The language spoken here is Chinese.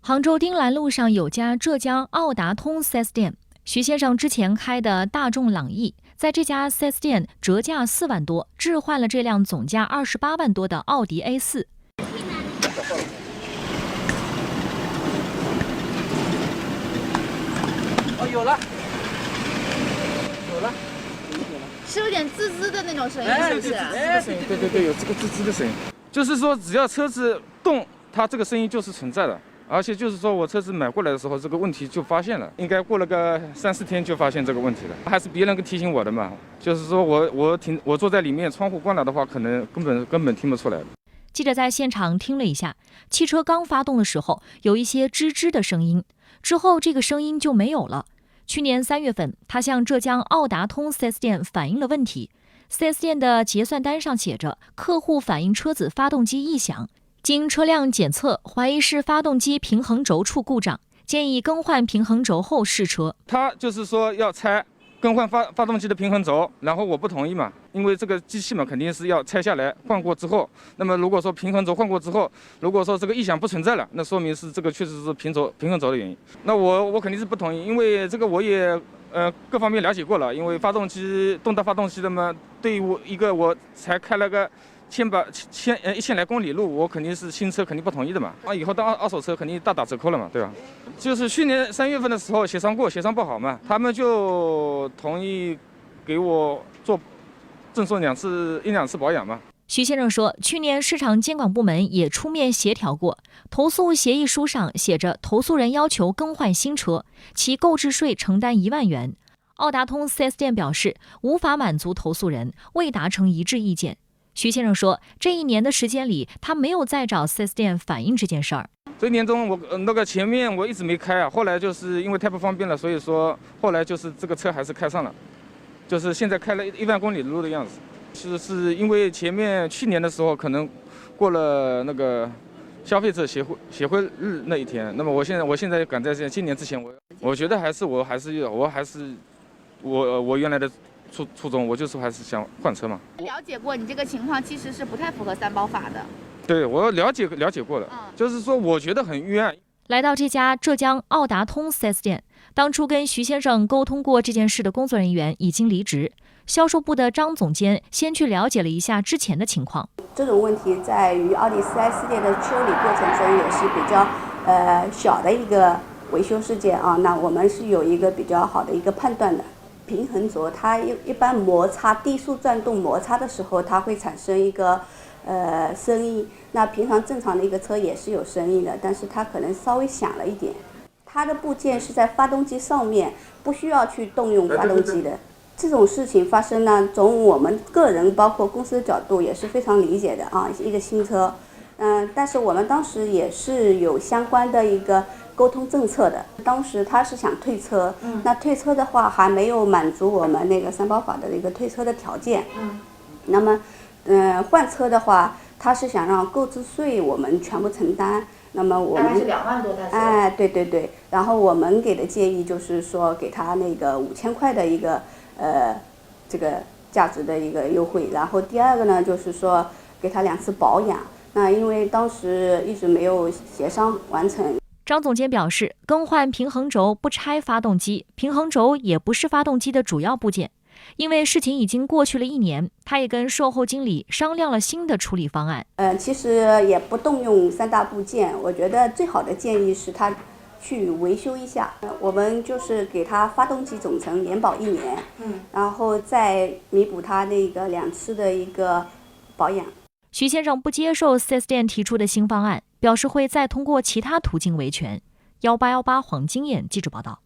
杭州丁兰路上有家浙江奥达通 4S 店，徐先生之前开的大众朗逸，在这家 4S 店折价4万多，置换了这辆总价28万多的奥迪 A4。哦，有了，有了，是有点滋滋的那种声音，是不是？对，有这个滋滋的声音。就是说，只要车子动，它这个声音就是存在的。而且就是说我车子买过来的时候，这个问题就发现了，应该过了个3、4天就发现这个问题了。还是别人提醒我的嘛，就是说我坐在里面，窗户关了的话，可能根本听不出来。记者在现场听了一下，汽车刚发动的时候有一些吱吱的声音，之后这个声音就没有了。去年3月份，他向浙江奥达通 4S 店反映了问题。4S 店的结算单上写着，客户反映车子发动机异响，经车辆检测，怀疑是发动机平衡轴处故障，建议更换平衡轴后试车。他就是说要拆更换发动机的平衡轴，然后我不同意嘛，因为这个机器嘛肯定是要拆下来换过之后，那么如果说平衡轴换过之后，如果说这个异响不存在了，那说明是这个确实是平衡轴的原因。那我肯定是不同意，因为这个我也各方面了解过了，因为动到发动机的嘛，对于我才开了个1000来公里路，我肯定是新车肯定不同意的嘛。以后当二手车肯定大打折扣了嘛，对吧？就是去年3月份的时候协商不好嘛，他们就同意给我赠送1、2次保养嘛。徐先生说，去年市场监管部门也出面协调过，投诉协议书上写着投诉人要求更换新车，其购置税承担1万元。奥达通 4S 店表示无法满足投诉人，未达成一致意见。徐先生说，这1年的时间里，他没有再找 4S 店反映这件事儿。这1年中，我前面我一直没开啊，后来就是因为太不方便了，所以说后来就是这个车还是开上了，就是现在开了1万公里的路的样子。是因为去年的时候可能过了那个消费者协会日那一天，那么我现在赶在今年之前，我觉得我原来的初衷，我就是还是想换车嘛。了解过你这个情况其实是不太符合3包法的。对，我了解过了，就是说我觉得很冤。来到这家浙江奥达通 4S 店，当初跟徐先生沟通过这件事的工作人员已经离职。销售部的张总监先去了解了一下之前的情况。这种问题在于奥迪 4S 店的修理过程中也是比较小的一个维修事件啊。那我们是有一个比较好的一个判断的。平衡轴它一般摩擦低速转动摩擦的时候，它会产生一个声音。那平常正常的一个车也是有声音的，但是它可能稍微响了一点。它的部件是在发动机上面，不需要去动用发动机的。这种事情发生呢，从我们个人包括公司的角度也是非常理解的啊，一个新车，但是我们当时也是有相关的一个沟通政策的。当时他是想退车，那退车的话还没有满足我们那个3包法的一个退车的条件，那么换车的话，他是想让购置税我们全部承担。那么我们大概是2万多，他说。对，然后我们给的建议就是说给他那个5000块的一个这个价值的一个优惠，然后第二个呢就是说给他2次保养。那因为当时一直没有协商完成。张总监表示，更换平衡轴不拆发动机，平衡轴也不是发动机的主要部件。因为事情已经过去了1年，他也跟售后经理商量了新的处理方案。其实也不动用3大部件，我觉得最好的建议是他去维修一下。我们就是给他发动机总成延保1年，然后再弥补他那个2次的一个保养。徐先生不接受 4S 店提出的新方案，表示会再通过其他途径维权。1818黄金燕记者报道。